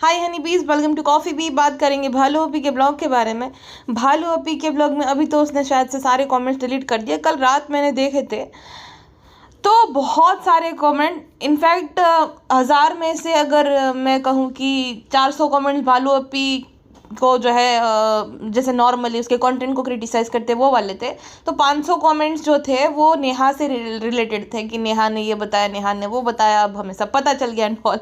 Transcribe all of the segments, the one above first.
हाय हनी बीज, welcome to coffee B. बात करेंगे भालू अपी के ब्लॉग के बारे में। भालू अपी के ब्लॉग में अभी तो उसने शायद से सारे कमेंट्स डिलीट कर दिए। कल रात मैंने देखे थे तो बहुत सारे कमेंट, इनफैक्ट 1000 में से अगर मैं कहूँ कि 400 कमेंट्स भालू अपी को जो है जैसे नॉर्मली उसके कंटेंट को क्रिटिसाइज करते वो वाले थे। तो 500 कमेंट्स जो थे वो नेहा से रिलेटेड थे कि नेहा ने ये बताया, नेहा ने वो बताया, अब हमें सब पता चल गया एंड ऑल।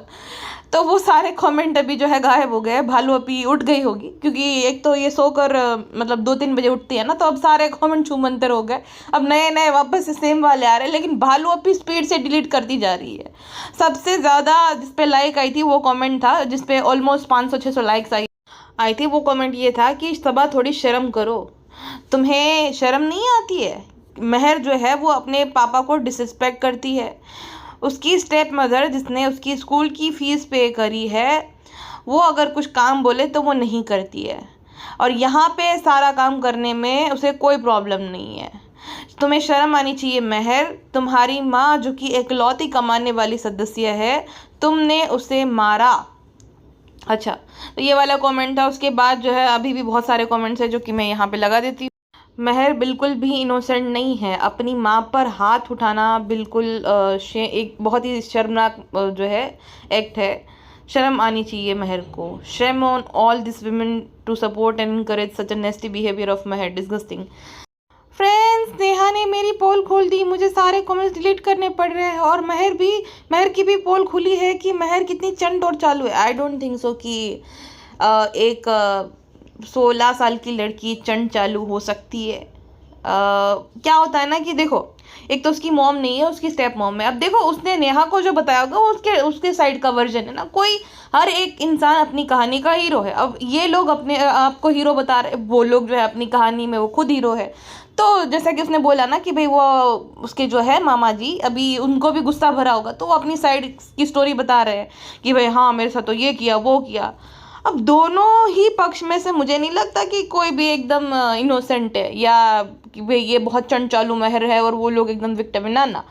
तो वो सारे कमेंट अभी जो है गायब हो गए। भालू अपी उठ गई होगी क्योंकि एक तो ये सोकर मतलब 2-3 बजे उठती है ना, तो अब सारे कमेंट छूमंतर हो गए। अब नए नए वापस से सेम वाले आ रहे हैं, लेकिन भालू अपी स्पीड से डिलीट करती जा रही है। सबसे ज़्यादा जिसपे लाइक आई थी वो कमेंट था जिसपे ऑलमोस्ट 500-600 लाइक्स आई थी। वो कमेंट ये था कि सबा थोड़ी शर्म करो, तुम्हें शर्म नहीं आती है। महर जो है वो अपने पापा को डिसरिस्पेक्ट करती है। उसकी स्टेप मदर जिसने उसकी स्कूल की फ़ीस पे करी है, वो अगर कुछ काम बोले तो वो नहीं करती है, और यहाँ पे सारा काम करने में उसे कोई प्रॉब्लम नहीं है। तुम्हें शर्म आनी चाहिए महर। तुम्हारी माँ जो कि एकलौती कमाने वाली सदस्य है, तुमने उसे मारा। अच्छा, तो ये वाला कमेंट था। उसके बाद जो है अभी भी बहुत सारे कमेंट्स हैं जो कि मैं यहाँ पे लगा देती हूँ। महर बिल्कुल भी इनोसेंट नहीं है। अपनी माँ पर हाथ उठाना बिल्कुल एक बहुत ही शर्मनाक जो है एक्ट है। शर्म आनी चाहिए महर को। Shame on all this women to support and encourage such a nasty behaviour of Mehar. Disgusting. Friends, Neha ने मेरी पोल खोल दी, मुझे सारे कमेंट्स डिलीट करने पड़ रहे हैं। और महर की भी पोल खुली है कि महर कितनी चंट और चालू है। आई डोंट थिंक सो कि एक 16 साल की लड़की चंट चालू हो सकती है। क्या होता है ना कि देखो, एक तो उसकी मॉम नहीं है, उसकी स्टेप मॉम है। अब देखो, उसने नेहा को जो बताया होगा वो उसके साइड का वर्जन है ना। कोई हर एक इंसान अपनी कहानी का हीरो है। अब ये लोग अपने आप को हीरो बता रहे, वो लोग जो है अपनी कहानी में वो खुद हीरो है। तो जैसा कि उसने बोला ना कि भाई वो उसके जो है मामा जी, अभी उनको भी गुस्सा भरा होगा तो वो अपनी साइड की स्टोरी बता रहे हैं कि भाई हाँ मेरे साथ तो ये किया वो किया। अब दोनों ही पक्ष में से मुझे नहीं लगता कि कोई भी एकदम इनोसेंट है या कि भाई ये बहुत चंचलू महर है और वो लोग एकदम विक्टिम है। ना,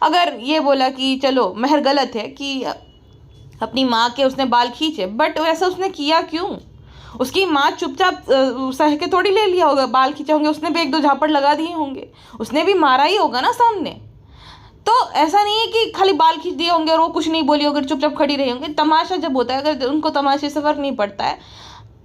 अगर ये बोला कि चलो महर गलत है कि अपनी माँ के उसने बाल खींचे, बट वैसा उसने किया क्यों? उसकी माँ चुपचाप सह के थोड़ी ले लिया होगा। बाल खींचे होंगे, उसने भी 1-2 झापड़ लगा दिए होंगे, उसने भी मारा ही होगा ना सामने। तो ऐसा नहीं है कि खाली बाल खींच दिए होंगे और वो कुछ नहीं बोली होगी, चुपचाप खड़ी रही होंगी। तमाशा जब होता है, अगर उनको तमाशे से फर्क नहीं पड़ता है,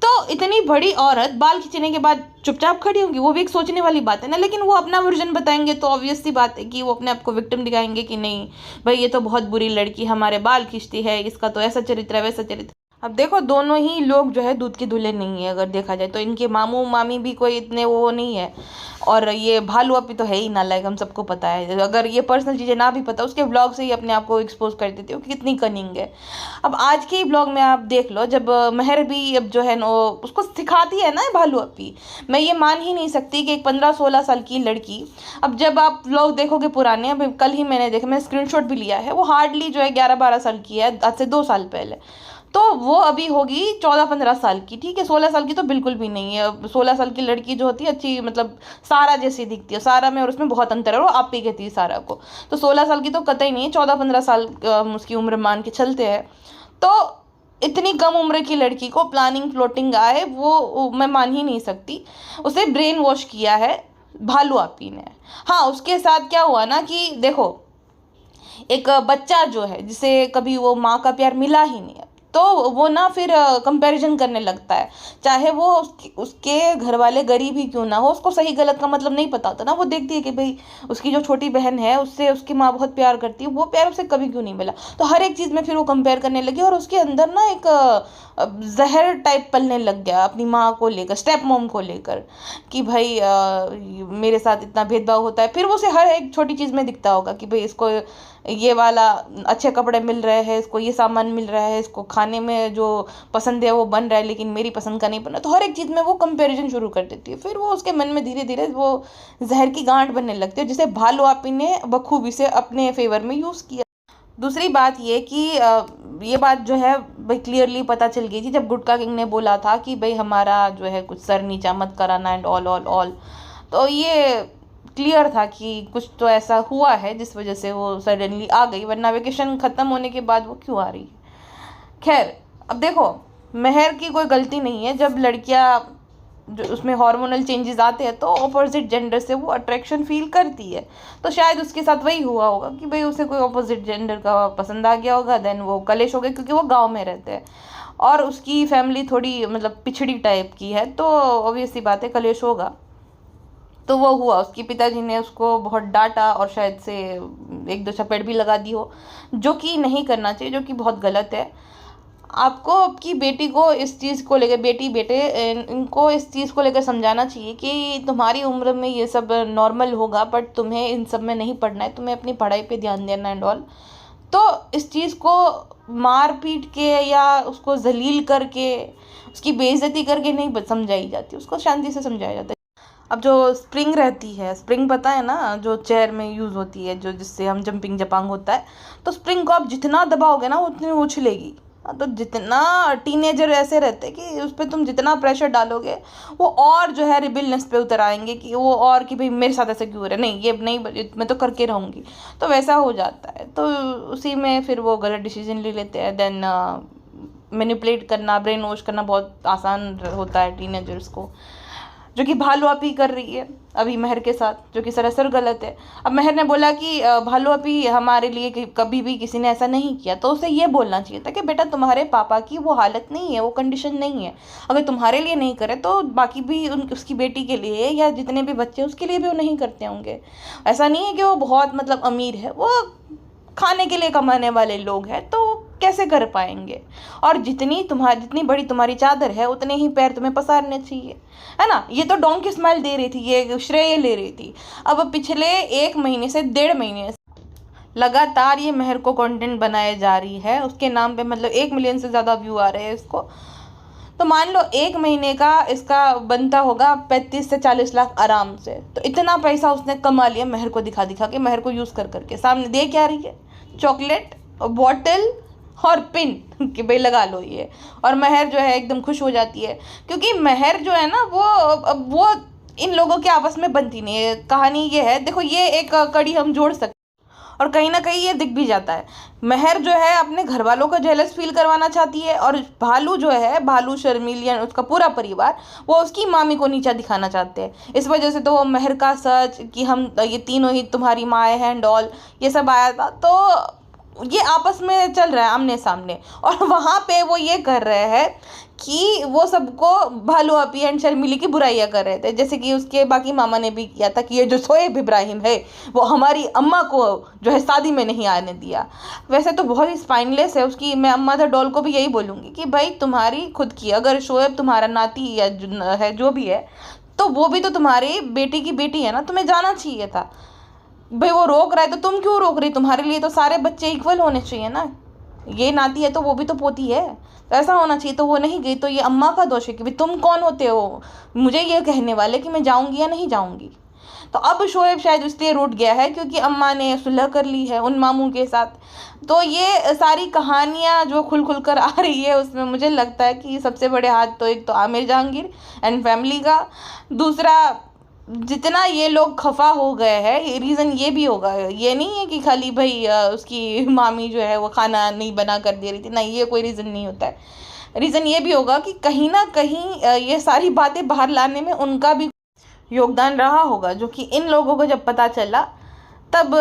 तो इतनी बड़ी औरत बाल खींचने के बाद चुपचाप खड़ी होंगी, वो भी एक सोचने वाली बात है ना। लेकिन वो अपना वर्जन बताएंगे तो ऑब्वियस सी बात है कि वो अपने आप को विक्टिम दिखाएंगे कि नहीं भाई ये तो बहुत बुरी लड़की हमारे बाल खींचती है, इसका तो ऐसा चरित्र है वैसा चरित्र। अब देखो, दोनों ही लोग जो है दूध के दूल्हे नहीं है। अगर देखा जाए तो इनके मामू मामी भी कोई इतने वो नहीं है, और ये भालू अपी तो है ही नालायक, हम सबको पता है। अगर ये पर्सनल चीज़ें ना भी पता, उसके ब्लॉग से ही अपने आप को एक्सपोज कर देती हो कि कितनी कनिंग है। अब आज के ही ब्लॉग में आप देख लो, जब महर भी अब जो है ना उसको सिखाती है ना भालू अपी। मैं ये मान ही नहीं सकती कि एक 15-16 साल की लड़की, अब जब आप ब्लॉग देखोगे पुराने, अभी कल ही मैंने देखा, मैंने स्क्रीनशॉट भी लिया है, वो हार्डली जो है 11-12 साल की है, आज से 2 साल पहले। तो वो अभी होगी 14-15 साल की, ठीक है। 16 साल की तो बिल्कुल भी नहीं है। 16 साल की लड़की जो होती है अच्छी, मतलब सारा जैसी दिखती है। सारा में और उसमें बहुत अंतर है, वो आप ही कहती है सारा को। तो 16 साल की तो कतई नहीं है, 14-15 साल उसकी उम्र मान के चलते हैं। तो इतनी कम उम्र की लड़की को प्लानिंग प्लॉटिंग आए, वो मैं मान ही नहीं सकती। उसे ब्रेन वॉश किया है भालू आपी ने। हाँ, उसके साथ क्या हुआ ना कि देखो, एक बच्चा जो है जिसे कभी वो माँ का प्यार मिला ही नहीं है, तो वो ना फिर कंपैरिजन करने लगता है। चाहे वो उसके घर वाले गरीब ही क्यों ना हो, उसको सही गलत का मतलब नहीं पता होता ना। वो देखती है कि भाई उसकी जो छोटी बहन है उससे उसकी माँ बहुत प्यार करती है, वो प्यार उसे कभी क्यों नहीं मिला। तो हर एक चीज़ में फिर वो कंपेयर करने लगी, और उसके अंदर ना एक जहर टाइप पलने लग गया अपनी माँ को लेकर, स्टेप मॉम को लेकर, कि भाई मेरे साथ इतना भेदभाव होता है। फिर वो उसे हर एक छोटी चीज़ में दिखता होगा कि भाई इसको ये वाला अच्छे कपड़े मिल रहे हैं, इसको ये सामान मिल रहा है, इसको खाने में जो पसंद है वो बन रहा है, लेकिन मेरी पसंद का नहीं बन रहा। तो हर एक चीज़ में वो कंपैरिजन शुरू कर देती है। फिर वो उसके मन में धीरे धीरे वो जहर की गांठ बनने लगती है, जिसे भालू आपी ने बखूबी से अपने फेवर में यूज़ किया। दूसरी बात ये कि ये बात जो है भाई क्लियरली पता चल गई थी जब गुटका किंग ने बोला था कि भाई हमारा जो है कुछ सर नीचा मत कराना एंड ऑल ऑल ऑल। तो ये क्लियर था कि कुछ तो ऐसा हुआ है जिस वजह से वो सडनली आ गई, वरना वेकेशन ख़त्म होने के बाद वो क्यों आ रही। खैर, अब देखो, मेहर की कोई गलती नहीं है, जब लड़कियां जो उसमें हार्मोनल चेंजेस आते हैं तो ऑपोजिट जेंडर से वो अट्रैक्शन फील करती है। तो शायद उसके साथ वही हुआ होगा कि भाई उसे कोई ऑपोजिट जेंडर का पसंद आ गया होगा, देन वो कलेश हो गए, क्योंकि वो गांव में रहते हैं और उसकी फैमिली थोड़ी मतलब पिछड़ी टाइप की है, तो ऑब्वियस सी बात है कलेश होगा। तो वो हुआ, उसके पिताजी ने उसको बहुत डांटा और शायद से एक दो चपेट भी लगा दी हो, जो कि नहीं करना चाहिए, जो कि बहुत गलत है। आपको आपकी बेटी को इस चीज़ को लेकर, बेटी बेटे इनको इस चीज़ को लेकर समझाना चाहिए कि तुम्हारी उम्र में ये सब नॉर्मल होगा, बट तुम्हें इन सब में नहीं पढ़ना है, तुम्हें अपनी पढ़ाई पे ध्यान देना एंड ऑल। तो इस चीज़ को मार पीट के या उसको जलील करके, उसकी बेइज्जती करके नहीं समझाई जाती, उसको शांति से समझाया जाता है। अब जो स्प्रिंग रहती है, स्प्रिंग पता है ना, जो चेयर में यूज़ होती है, जो जिससे हम जंपिंग जपांग होता है, तो स्प्रिंग को आप जितना दबाओगे ना उतनी उछलेगी। तो जितना टीनेजर ऐसे रहते हैं कि उस पर तुम जितना प्रेशर डालोगे वो और जो है रिबिलनेस पे उतर आएंगे, कि वो और कि भाई मेरे साथ ऐसे क्यों हो रहा है, नहीं ये नहीं, मैं तो करके रहूँगी। तो वैसा हो जाता है, तो उसी में फिर वो गलत डिसीजन ले लेते हैं। देन मैनिपुलेट करना, ब्रेन वॉश करना बहुत आसान होता है टीनेजर्स को, जो कि भालू आपी कर रही है अभी मेहर के साथ, जो कि सरासर गलत है। अब मेहर ने बोला कि भालू आपी हमारे लिए कभी भी किसी ने ऐसा नहीं किया, तो उसे ये बोलना चाहिए था कि बेटा तुम्हारे पापा की वो हालत नहीं है, वो कंडीशन नहीं है, अगर तुम्हारे लिए नहीं करे तो बाकी भी उसकी बेटी के लिए या जितने भी बच्चे उसके लिए भी वो नहीं करते होंगे। ऐसा नहीं है कि वो बहुत मतलब अमीर है, वो खाने के लिए कमाने वाले लोग हैं, तो कैसे कर पाएंगे। और जितनी बड़ी तुम्हारी चादर है उतने ही पैर तुम्हें पसारने चाहिए, है ना। ये तो डोंकी स्माइल दे रही थी, ये श्रेय ले रही थी। अब पिछले 1 महीने से 1.5 महीने लगातार ये मेहर को कंटेंट बनाए जा रही है, उसके नाम पे मतलब 1 मिलियन से ज़्यादा व्यू आ रहे हैं इसको। तो मान लो 1 महीने का इसका बनता होगा 35 से 40 लाख आराम से। तो इतना पैसा उसने कमा लिया मेहर को दिखा दिखा के, मेहर को यूज़ कर करके। सामने दे क्या रही है, चॉकलेट, बॉटल और पिन कि भाई लगा लो ये, और मेहर जो है एकदम खुश हो जाती है, क्योंकि मेहर जो है ना वो इन लोगों के आपस में बनती नहीं है। कहानी ये है, देखो ये एक कड़ी हम जोड़ सकते, और कहीं ना कहीं ये दिख भी जाता है। मेहर जो है अपने घर वालों को जेलस फील करवाना चाहती है, और भालू जो है, भालू शर्मिलियन उसका पूरा परिवार, वो उसकी मामी को नीचा दिखाना चाहते हैं। इस वजह से तो वो मेहर का सच कि हम ये तीनों ही तुम्हारी माँ है एंड ऑल, ये सब आया था, तो ये आपस में चल रहा है आमने सामने। और वहाँ पे वो ये कर रहे हैं कि वो सबको भालू आपी एंड शर्मिली की बुराइयाँ कर रहे थे, जैसे कि उसके बाकी मामा ने भी किया था कि ये जो शोएब इब्राहिम है वो हमारी अम्मा को जो है शादी में नहीं आने दिया। वैसे तो बहुत ही स्पाइनलेस है उसकी, मैं अम्मा द डॉल को भी यही बोलूँगी कि भाई तुम्हारी खुद की, अगर शोएब तुम्हारा नाती या है जो भी है, तो वो भी तो तुम्हारी बेटी की बेटी है ना, तुम्हें जाना चाहिए था। भाई वो रोक रहा है तो तुम क्यों रोक रही, तुम्हारे लिए तो सारे बच्चे इक्वल होने चाहिए ना, ये नाती है तो वो भी तो पोती है, तो ऐसा होना चाहिए। तो वो नहीं गई, तो ये अम्मा का दोष है कि भाई तुम कौन होते हो मुझे ये कहने वाले कि मैं जाऊंगी या नहीं जाऊंगी। तो अब शोएब शायद इसलिए रूठ गया है क्योंकि अम्मा ने सुलह कर ली है उन मामू के साथ। तो ये सारी कहानियाँ जो खुल खुल कर आ रही है, उसमें मुझे लगता है कि सबसे बड़े हाथ तो एक तो आमिर जहांगीर एंड फैमिली का, दूसरा जितना ये लोग खफा हो गए हैं, रीज़न ये भी होगा, ये नहीं है कि खाली भाई उसकी मामी जो है वो खाना नहीं बना कर दे रही थी, नहीं, ये कोई रीज़न नहीं होता है। रीज़न ये भी होगा कि कहीं ना कहीं ये सारी बातें बाहर लाने में उनका भी योगदान रहा होगा, जो कि इन लोगों को जब पता चला तब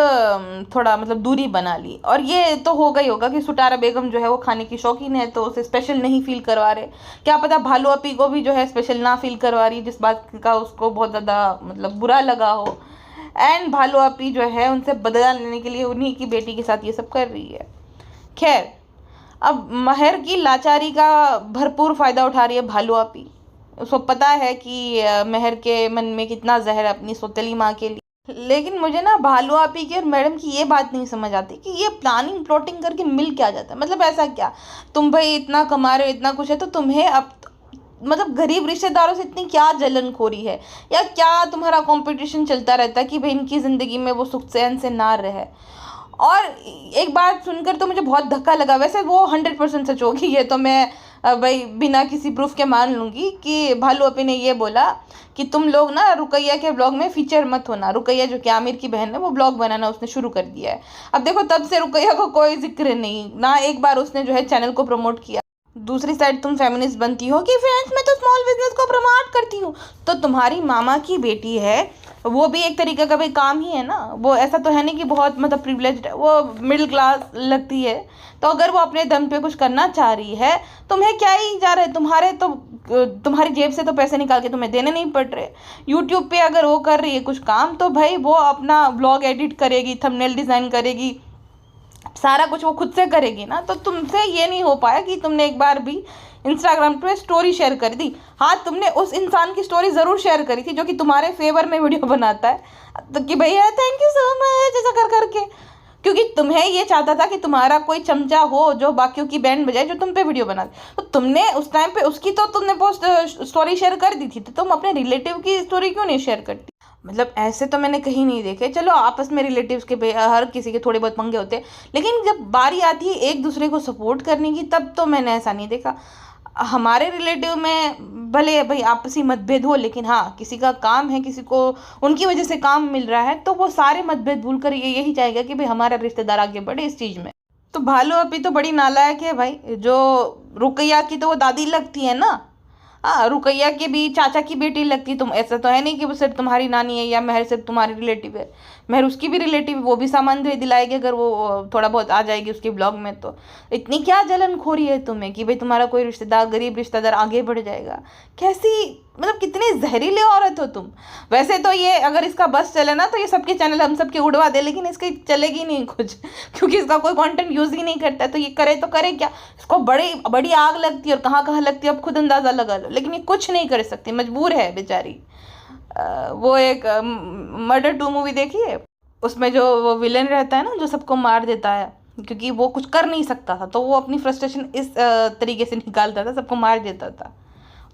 थोड़ा मतलब दूरी बना ली। और ये तो होगा ही होगा कि सुटारा बेगम जो है वो खाने की शौकीन है, तो उसे स्पेशल नहीं फील करवा रहे। क्या पता भालू अपी को भी जो है स्पेशल ना फील करवा रही, जिस बात का उसको बहुत ज़्यादा मतलब बुरा लगा हो। एंड भालू अपी जो है उनसे बदला लेने के लिए उन्हीं की बेटी के साथ ये सब कर रही है। खैर, अब मेहर की लाचारी का भरपूर फ़ायदा उठा रही है भालू अपी। उसको पता है कि मेहर के मन में कितना जहर है अपनी सौतेली माँ के लिए। लेकिन मुझे ना भालू आपी की और मैडम की ये बात नहीं समझ आती कि ये प्लानिंग प्लॉटिंग करके मिल क्या जाता है। मतलब ऐसा क्या, तुम भाई इतना कमा रहे हो, इतना कुछ है, तो तुम्हें अब मतलब गरीब रिश्तेदारों से इतनी क्या जलनखोरी है, या क्या तुम्हारा कंपटीशन चलता रहता है कि भाई इनकी ज़िंदगी में वो सुख चैन से ना रहे। और एक बात सुनकर तो मुझे बहुत धक्का लगा, वैसे वो 100% सच होगी, ये तो मैं भाई बिना किसी प्रूफ के मान लूँगी कि भालू अपी ने ये बोला कि तुम लोग ना रुकैया के ब्लॉग में फीचर मत होना। रुकैया जो कि आमिर की बहन है, वो ब्लॉग बनाना उसने शुरू कर दिया है। अब देखो, तब से रुकैया को कोई जिक्र नहीं, ना एक बार उसने जो है चैनल को प्रमोट किया। दूसरी साइड तुम फेमिनिस्ट बनती हो कि फ्रेंड्स मैं तो स्मॉल बिजनेस को प्रमोट करती हूँ। तो तुम्हारी मामा की बेटी है, वो भी एक तरीके का भाई काम ही है ना। वो ऐसा तो है नहीं कि बहुत मतलब प्रिविलेज्ड है, वो मिडिल क्लास लगती है। तो अगर वो अपने दम पे कुछ करना चाह रही है, तुम्हें क्या ही जा रहा है, तुम्हारी जेब से तो पैसे निकाल के तुम्हें देने नहीं पड़ रहे। यूट्यूब पे अगर वो कर रही है कुछ काम, तो भाई वो अपना ब्लॉग एडिट करेगी, थंबनेल डिज़ाइन करेगी, सारा कुछ वो खुद से करेगी ना। तो तुमसे ये नहीं हो पाया कि तुमने एक बार भी इंस्टाग्राम पे स्टोरी शेयर कर दी। हाँ, तुमने उस इंसान की स्टोरी ज़रूर शेयर करी थी जो कि तुम्हारे फेवर में वीडियो बनाता है, तो कि भैया थैंक यू सो मच ऐसा कर करके, क्योंकि तुम्हें ये चाहता था कि तुम्हारा कोई चमचा हो जो बाकियों की बैंड बजाए, जो तुम पे वीडियो बना दे। तो तुमने उस टाइम पे उसकी तो तुमने पोस्ट स्टोरी शेयर कर दी थी, तो तुम अपने रिलेटिव की स्टोरी क्यों नहीं शेयर करती? मतलब ऐसे तो मैंने कहीं नहीं देखे। चलो आपस में रिलेटिव्स के हर किसी के थोड़े बहुत पंगे होते हैं, लेकिन जब बारी आती है एक दूसरे को सपोर्ट करने की, तब तो मैंने ऐसा नहीं देखा। हमारे रिलेटिव में भले भाई आपसी मतभेद हो, लेकिन हाँ, किसी का काम है, किसी को उनकी वजह से काम मिल रहा है, तो वो सारे मतभेद भूल कर यही चाहेगा कि भाई हमारा रिश्तेदार आगे बढ़े इस चीज़ में। तो भालू अभी तो बड़ी नालायक है भाई। जो रुकैया की तो वो दादी लगती है ना। हाँ, रुकैया के भी चाचा की बेटी लगती। तुम ऐसा तो है नहीं कि वो सिर्फ तुम्हारी नानी है या महर सिर्फ तुम्हारी रिलेटिव है। महर उसकी भी रिलेटिव, वो भी सामान दे दिलाएगी अगर वो थोड़ा बहुत आ जाएगी उसके ब्लॉग में। तो इतनी क्या जलनखोरी है तुम्हें कि भाई तुम्हारा कोई रिश्तेदार, गरीब रिश्तेदार आगे बढ़ जाएगा? कैसी मतलब कितनी जहरीली औरत हो तुम। वैसे तो ये अगर इसका बस चले ना, तो ये सबके चैनल हम सबके उड़वा दे, लेकिन इसकी चलेगी नहीं कुछ, क्योंकि इसका कोई कंटेंट यूज़ ही नहीं करता है। तो ये करे तो करे क्या? इसको बड़ी बड़ी आग लगती है, और कहाँ कहाँ लगती है अब खुद अंदाज़ा लगा लो। लेकिन ये कुछ नहीं कर सकती, मजबूर है बेचारी। वो एक मर्डर 2 मूवी देखी है, उसमें जो वो विलेन रहता है ना, जो सबको मार देता है क्योंकि वो कुछ कर नहीं सकता था, तो वो अपनी फ्रस्ट्रेशन इस तरीके से निकालता था, सबको मार देता था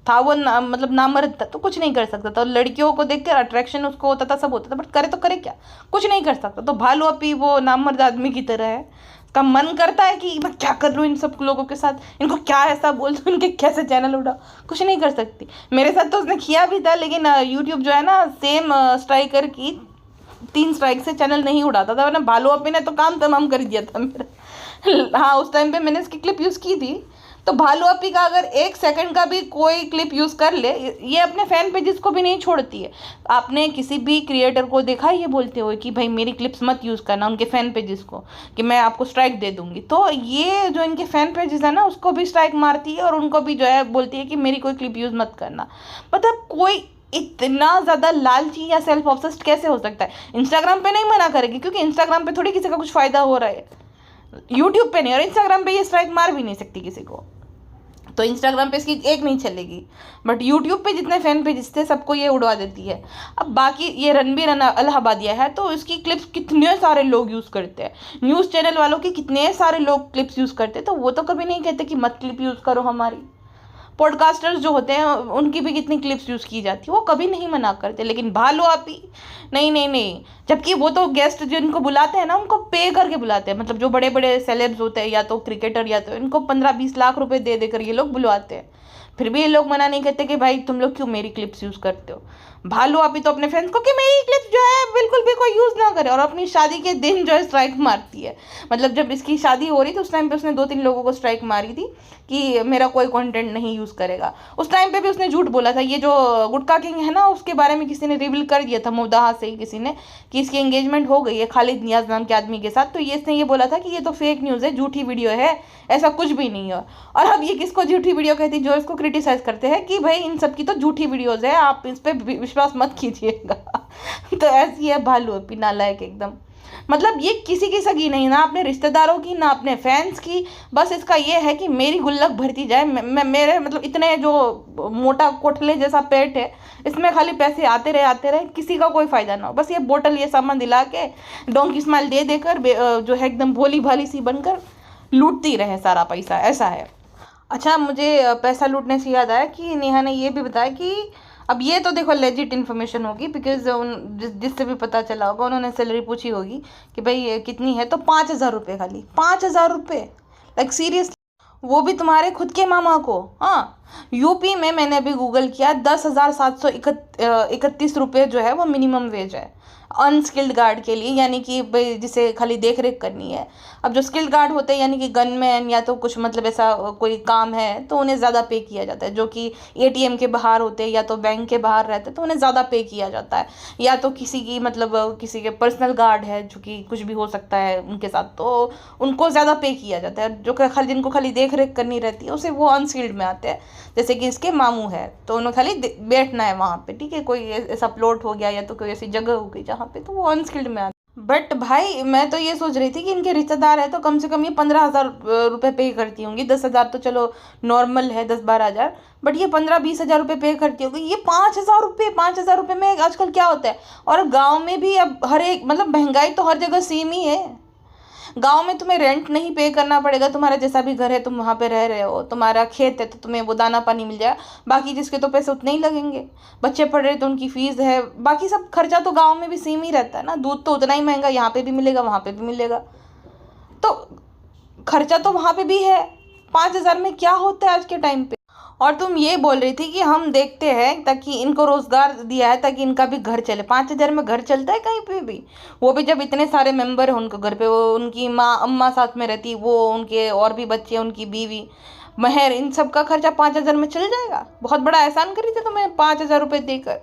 वो मतलब नामर्द था, तो कुछ नहीं कर सकता था। लड़कियों को देखकर अट्रैक्शन उसको होता था, सब होता था, बट करे तो करे क्या? कुछ नहीं कर सकता। तो भालू अपी वो नामर्द आदमी की तरह है। का मन करता है कि मैं क्या कर लूँ इन सब लोगों के साथ, इनको क्या ऐसा बोल दूँ, इनके कैसे चैनल उड़ा। कुछ नहीं कर सकती। मेरे साथ तो उसने किया भी था, लेकिन यूट्यूब जो है ना, सेम स्ट्राइकर की 3 स्ट्राइक से चैनल नहीं उड़ाता था, वरना भालू अपी ने तो काम तमाम कर दिया था मेरा। हाँ, उस टाइम पे मैंने इसकी क्लिप यूज़ की थी। तो भालू अपी का अगर 1 सेकंड का भी कोई क्लिप यूज़ कर ले, ये अपने फैन पेजेस को भी नहीं छोड़ती है। आपने किसी भी क्रिएटर को देखा ये बोलते हुए कि भाई मेरी क्लिप्स मत यूज़ करना उनके फ़ैन पेजेस को, कि मैं आपको स्ट्राइक दे दूंगी? तो ये जो इनके फ़ैन पेजेस है ना, उसको भी स्ट्राइक मारती है, और उनको भी जो है बोलती है कि मेरी कोई क्लिप यूज़ मत करना। मतलब कोई इतना ज़्यादा लालची या सेल्फ ऑब्सेस्ड कैसे हो सकता है? इंस्टाग्राम पे नहीं मना करेगी, क्योंकि इंस्टाग्राम पे थोड़ी किसी का कुछ फ़ायदा हो रहा है, यूट्यूब पे नहीं। और इंस्टाग्राम पे ये स्ट्राइक मार भी नहीं सकती किसी को, तो इंस्टाग्राम पे इसकी एक नहीं चलेगी। बट यूट्यूब पे जितने फैन पेजेस थे सबको ये उड़वा देती है। अब बाकी ये रणबीर इलाहाबादिया है, तो इसकी क्लिप्स कितने सारे लोग यूज़ करते हैं। न्यूज़ चैनल वालों की कितने सारे लोग क्लिप्स यूज़ करते हैं, तो वो तो कभी नहीं कहते कि मत क्लिप यूज़ करो हमारी। पॉडकास्टर्स जो होते हैं उनकी भी कितनी क्लिप्स यूज़ की जाती है, वो कभी नहीं मना करते। लेकिन भालू आपी नहीं नहीं नहीं, जबकि वो तो गेस्ट जिनको बुलाते हैं ना, उनको पे करके बुलाते हैं। मतलब जो बड़े बड़े सेलेब्स होते हैं, या तो क्रिकेटर, या तो इनको 15-20 लाख रुपए दे देकर ये लोग बुलवाते हैं। फिर भी ये लोग मना नहीं करते कि भाई तुम लोग क्यों मेरी क्लिप्स यूज़ करते हो। भालू आपी तो अपने फ्रेंड्स को कि मेरी क्लिप्स जो है बिल्कुल भी कोई यूज़ ना करे, और अपनी शादी के दिन जो है स्ट्राइक मारती है। मतलब जब इसकी शादी हो रही थी उस टाइम पे उसने 2-3 लोगों को स्ट्राइक मारी थी कि मेरा कोई कंटेंट नहीं यूज़ करेगा। उस टाइम पे भी उसने झूठ बोला था। ये जो गुटका किंग है ना, उसके बारे में किसी ने रिवील कर दिया था, मुद्दा से ही किसी ने, कि इसकी एंगेजमेंट हो गई है खालिद नियाज नाम के आदमी के साथ। तो ये इसने ये बोला था कि ये तो फेक न्यूज़ है, झूठी वीडियो है, ऐसा कुछ भी नहीं है। और अब ये किसको झूठी वीडियो कहती, जो इसको क्रिटिसाइज करते हैं कि भाई इन सब की तो झूठी वीडियोज़ है, आप इस पर विश्वास मत कीजिएगा। तो ऐसी है भालू अपी, नालायक एकदम। मतलब ये किसी की सगी नहीं, ना अपने रिश्तेदारों की, ना अपने फैंस की। बस इसका ये है कि मेरी गुल्लक भरती जाए, मेरे मतलब इतने जो मोटा कोठले जैसा पेट है, इसमें खाली पैसे आते रहे, किसी का कोई फ़ायदा ना हो। बस ये बोतल ये सामान दिला के डोंकी स्माइल दे देकर जो है एकदम भोली भाली सी बनकर लूटती रहे सारा पैसा, ऐसा है। अच्छा, मुझे पैसा लूटने से याद आया कि नेहा ने ये भी बताया कि अब ये तो देखो लेजिट इन्फॉर्मेशन होगी, बिकॉज जिससे भी पता चला होगा, उन्होंने सैलरी पूछी होगी कि भाई कितनी है, तो 5,000 रुपये, खाली 5,000 रुपये। लाइक सीरियसली, वो भी तुम्हारे खुद के मामा को। हाँ, यूपी में मैंने अभी गूगल किया, 10,731 रुपये जो है वो मिनिमम वेज है। अनस्किल्ड गार्ड के लिए, यानी कि भाई जिसे खाली देख रेख करनी है। अब जो स्किल्ड गार्ड होते हैं यानी कि गनमैन या तो कुछ मतलब ऐसा कोई काम है तो उन्हें ज़्यादा पे किया जाता है। जो कि एटीएम के बाहर होते हैं या तो बैंक के बाहर रहते हैं तो उन्हें ज़्यादा पे किया जाता है। या तो किसी की मतलब किसी के पर्सनल गार्ड है जो कि कुछ भी हो सकता है उनके साथ, तो उनको ज़्यादा पे किया जाता है। जो खाली जिनको खाली देख रेख करनी रहती है उसे वो अनस्किल्ड में आते हैं। जैसे कि इसके मामू है तो उन्हें खाली बैठना है वहाँ पे, ठीक है, कोई ऐसा प्लॉट हो गया या तो कोई ऐसी जगह हो गई जहाँ पे, तो वो अनस्किल्ड में आते। बट भाई मैं तो ये सोच रही थी कि इनके रिश्तेदार है तो कम से कम ये 15,000 रुपये पे करती होंगी। 10,000 तो चलो नॉर्मल है, 10-12,000, बट ये 15-20,000 रुपये पे करती होगी। ये 5,000 रुपये में आजकल क्या होता है। और गाँव में भी अब हर एक मतलब महंगाई तो हर जगह सेम ही है। गांव में तुम्हें रेंट नहीं पे करना पड़ेगा, तुम्हारा जैसा भी घर है तुम वहाँ पे रह रहे हो, तुम्हारा खेत है तो तुम्हें वो दाना पानी मिल जाएगा, बाकी जिसके तो पैसे उतने ही लगेंगे। बच्चे पढ़ रहे तो उनकी फीस है, बाकी सब खर्चा तो गांव में भी सेम ही रहता है ना। दूध तो उतना ही महंगा यहाँ पे भी मिलेगा वहाँ पे भी मिलेगा, तो खर्चा तो वहाँ पे भी है। 5,000 में क्या होता है आज के टाइम पे। और तुम ये बोल रही थी कि हम देखते हैं ताकि इनको रोजगार दिया है ताकि इनका भी घर चले। 5,000 में घर चलता है कहीं पे भी? वो भी जब इतने सारे मेंबर हैं उनको घर पे, वो उनकी माँ अम्मा साथ में रहती, वो उनके और भी बच्चे, उनकी बीवी, महर, इन सब का खर्चा 5,000 में चल जाएगा? बहुत बड़ा एहसान करी थी तुम्हें 5,000 रुपये देकर।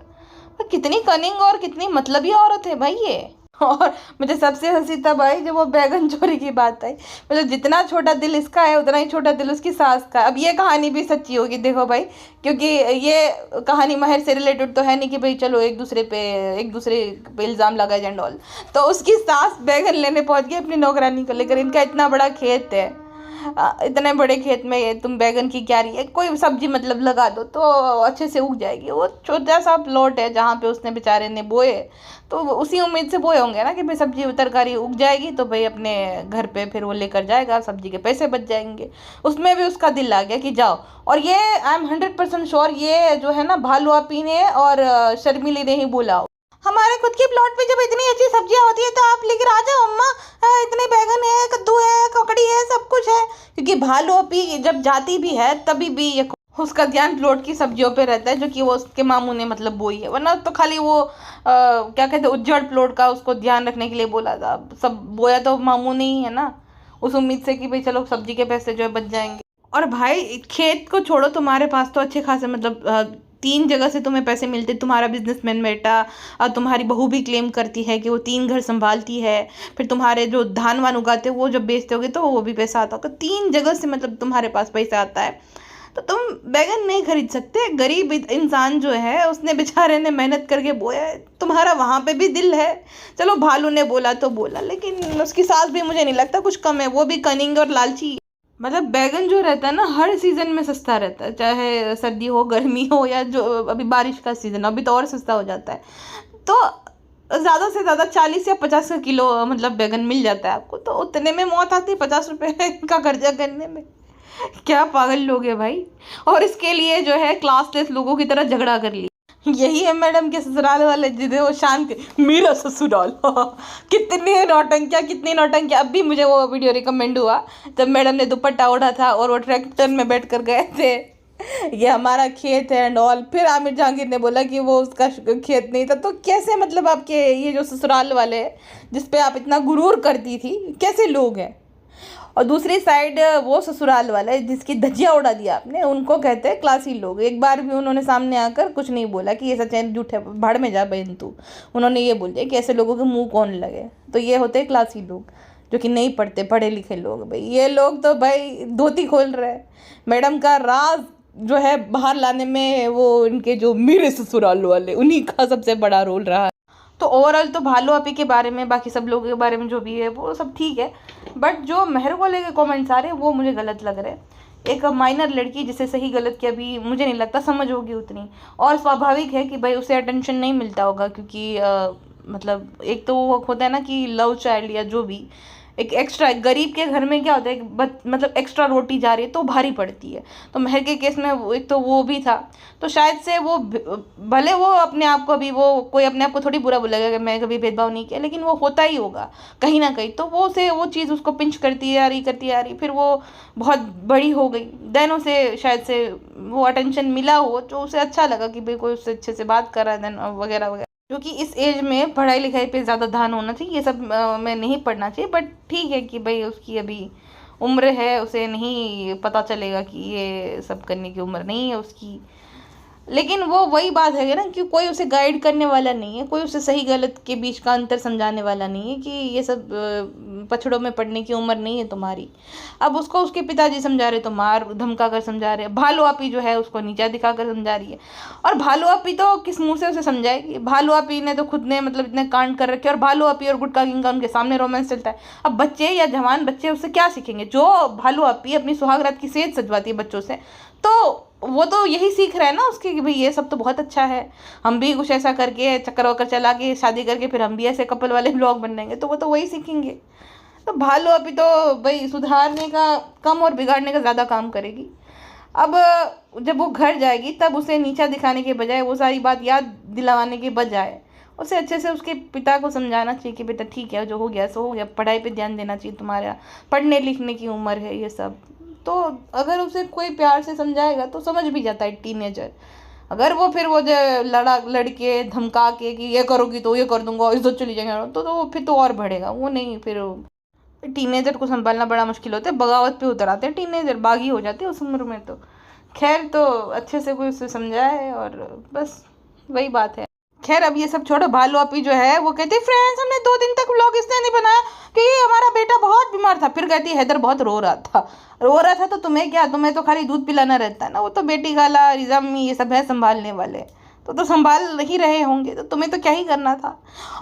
कितनी कनिंग और कितनी मतलबी औरत है भाई ये। और मुझे सबसे हंसी तब आई जब वो बैगन चोरी की बात आई। मतलब जितना छोटा दिल इसका है उतना ही छोटा दिल उसकी सास का। अब ये कहानी भी सच्ची होगी देखो भाई, क्योंकि ये कहानी महर से रिलेटेड तो है नहीं कि भाई चलो एक दूसरे पे इल्ज़ाम लगाए एंड ऑल। तो उसकी सास बैगन लेने पहुंच गई अपनी नौकरानी को लेकर। इनका इतना बड़ा खेत है, इतने बड़े खेत में तुम बैगन की क्यारी है, कोई सब्जी मतलब लगा दो तो अच्छे से उग जाएगी। वो छोटा सा प्लॉट है जहाँ पे उसने बेचारे ने बोए, तो उसी उम्मीद से बोए होंगे ना कि भाई सब्जी तरकारी उग जाएगी तो भाई अपने घर पे फिर वो लेकर जाएगा, सब्जी के पैसे बच जाएंगे। उसमें भी उसका दिल आ गया कि जाओ। और ये आई एम 100% श्योर ये जो है ना भालू आपी ने और शर्मिली ने ही बोला हो। हमारे खुद के प्लॉट पे जब इतनी अच्छी सब्जियां होती है तो आप लेकर आ जाओ अम्मा, इतने बैगन है, कद्दू है, ककड़ी है, सब कुछ है। क्योंकि भालू अपी जब जाती भी है तभी भी ये उसका ध्यान प्लॉट की सब्जियों पे रहता है जो कि वो उसके मामू ने मतलब बोई है। वरना तो खाली वो क्या कहते हैं उज्जड़ प्लॉट का उसको ध्यान रखने के लिए बोला था। सब बोया तो मामू ने ही है ना, उस उम्मीद से कि भाई चलो सब्जी के पैसे जो है बच जाएंगे। और भाई खेत को छोड़ो, तुम्हारे पास तो अच्छे खासे मतलब 3 जगह से तुम्हें पैसे मिलते। तुम्हारा बिजनेसमैन बेटा और तुम्हारी बहू भी क्लेम करती है कि वो 3 घर संभालती है। फिर तुम्हारे जो धान वान उगाते हो वो जब बेचते होगे तो वो भी पैसा आता होगा। 3 जगह से मतलब तुम्हारे पास पैसा आता है, तो तुम बैगन नहीं खरीद सकते। गरीब इंसान जो है उसने बेचारे ने मेहनत करके बोया है, तुम्हारा वहाँ पे भी दिल है। चलो भालू ने बोला तो बोला, लेकिन उसकी सास भी मुझे नहीं लगता कुछ कम है, वो भी कनिंग और लालची। मतलब बैगन जो रहता है ना हर सीज़न में सस्ता रहता है, चाहे सर्दी हो, गर्मी हो, या जो अभी बारिश का सीज़न, अभी तो और सस्ता हो जाता है। तो ज़्यादा से ज़्यादा 40 या 50 का किलो मतलब बैगन मिल जाता है आपको, तो उतने में मौत आती है 50 रुपये का खर्चा करने में। क्या पागल लोग हैं भाई। और इसके लिए जो है क्लासलेस लोगों की तरह झगड़ा कर लिया। यही है मैडम के ससुराल वाले, जिन्हें वो शांत मेरा ससुराल कितनी नौटंकियाँ। अब भी मुझे वो वीडियो रिकमेंड हुआ जब मैडम ने दुपट्टा ओढ़ा था और वो ट्रैक्टर में बैठ कर गए थे, ये हमारा खेत है एंड ऑल। फिर आमिर जहांगीर ने बोला कि वो उसका खेत नहीं था। तो कैसे मतलब आपके ये जो ससुराल वाले जिसपे आप इतना गुरूर करती थी, कैसे लोग हैं। और दूसरी साइड वो ससुराल वाले जिसकी धज्जियाँ उड़ा दिया आपने, उनको कहते हैं क्लासी लोग। एक बार भी उन्होंने सामने आकर कुछ नहीं बोला कि ये सचैन झूठ है, भाड़ में जा बहन तू। उन्होंने ये बोल दिया कि ऐसे लोगों के मुंह कौन लगे। तो ये होते हैं क्लासी लोग जो कि नहीं पढ़ते, पढ़े लिखे लोग। भाई ये लोग तो भाई धोती खोल रहे हैं। मैडम का राज जो है बाहर लाने में वो इनके जो मेरे ससुराल वाले, उन्हीं का सबसे बड़ा रोल रहा है। तो ओवरऑल तो भालू आपी के बारे में, बाकी सब लोगों के बारे में जो भी है वो सब ठीक है, बट जो महर को लेके कमेंट्स आ रहे हैं वो मुझे गलत लग रहे हैं। एक माइनर लड़की जिसे सही गलत की अभी मुझे नहीं लगता समझ होगी उतनी, और स्वाभाविक है कि भाई उसे अटेंशन नहीं मिलता होगा, क्योंकि मतलब एक तो वो होता है ना कि लव चाइल्ड या जो भी एक एक्स्ट्रा, गरीब के घर में क्या होता है मतलब एक्स्ट्रा रोटी जा रही है तो भारी पड़ती है। तो महर के केस में एक तो वो भी था, तो शायद से वो भले वो अपने आप को, अभी वो कोई अपने आप को थोड़ी बुरा बोलेगा कि मैं कभी भेदभाव नहीं किया, लेकिन वो होता ही होगा कहीं ना कहीं। तो वो चीज़ उसको पिंच करती आ रही, फिर वो बहुत बड़ी हो गई, देन उसे शायद से वो अटेंशन मिला हो जो उसे अच्छा लगा कि भाई कोई उससे अच्छे से बात कर रहा है देन वगैरह वगैरह। क्योंकि इस एज में पढ़ाई लिखाई पे ज़्यादा ध्यान होना चाहिए, ये सब में नहीं पढ़ना चाहिए। बट ठीक है कि भाई उसकी अभी उम्र है, उसे नहीं पता चलेगा कि ये सब करने की उम्र नहीं है उसकी। लेकिन वो वही बात है ना कि कोई उसे गाइड करने वाला नहीं है, कोई उसे सही गलत के बीच का अंतर समझाने वाला नहीं है कि ये सब पछड़ों में पड़ने की उम्र नहीं है तुम्हारी। अब उसको उसके पिताजी समझा रहे तो मार धमका कर समझा रहे, भालू आपी जो है उसको नीचा दिखा कर समझा रही है। और भालू आपी तो किस मुंह से उसे समझाएगी? भालू आपी ने तो खुद ने मतलब इतने कांड कर रखे, और भालू आपी और गुटका किंग का उनके सामने रोमांस चलता है। अब बच्चे या जवान बच्चे उससे क्या सीखेंगे? जो भालू आपी अपनी सुहागरात की सेज सजवाती है बच्चों से, तो वो तो यही सीख रहा है ना उसके कि भाई ये सब तो बहुत अच्छा है, हम भी कुछ ऐसा करके चक्कर वक्कर चला के शादी करके फिर हम भी ऐसे कपल वाले ब्लॉग बनेंगे, तो वो तो वही सीखेंगे। तो भालू अभी तो भाई सुधारने का कम और बिगाड़ने का ज़्यादा काम करेगी। अब जब वो घर जाएगी तब उसे नीचा दिखाने के बजाय, वो सारी बात याद दिलवाने के बजाय उसे अच्छे से उसके पिता को समझाना चाहिए कि बेटा ठीक है, जो हो गया सो हो गया, पढ़ाई पे ध्यान देना चाहिए, तुम्हारा पढ़ने लिखने की उम्र है ये सब। तो अगर उसे कोई प्यार से समझाएगा तो समझ भी जाता है टीनेजर। अगर वो फिर वो जो लड़के धमका के कि ये करोगी तो ये कर दूंगा, इस तो चली जाएंगे, तो वो फिर तो और बढ़ेगा वो नहीं। फिर टीनेजर को संभालना बड़ा मुश्किल होता है, बगावत पे उतर आते हैं टीनेजर, बागी हो जाते हैं उस उम्र में। तो खैर, तो अच्छे से कोई उसे समझाए और बस वही बात है। खैर अब ये सब छोड़ो, भालू आपी जो है वो कहती है फ्रेंड्स हमने 2 दिन तक व्लॉग इसलिए नहीं बनाया कि हमारा बेटा बहुत बीमार था। फिर कहती है हैदर बहुत रो रहा था तो तुम्हें क्या, तुम्हें तो खाली दूध पिलाना रहता है ना, वो तो बेटी खाला रिजा अम्मी ये सब है संभालने वाले, तो संभाल ही रहे होंगे, तो तुम्हें तो क्या ही करना था।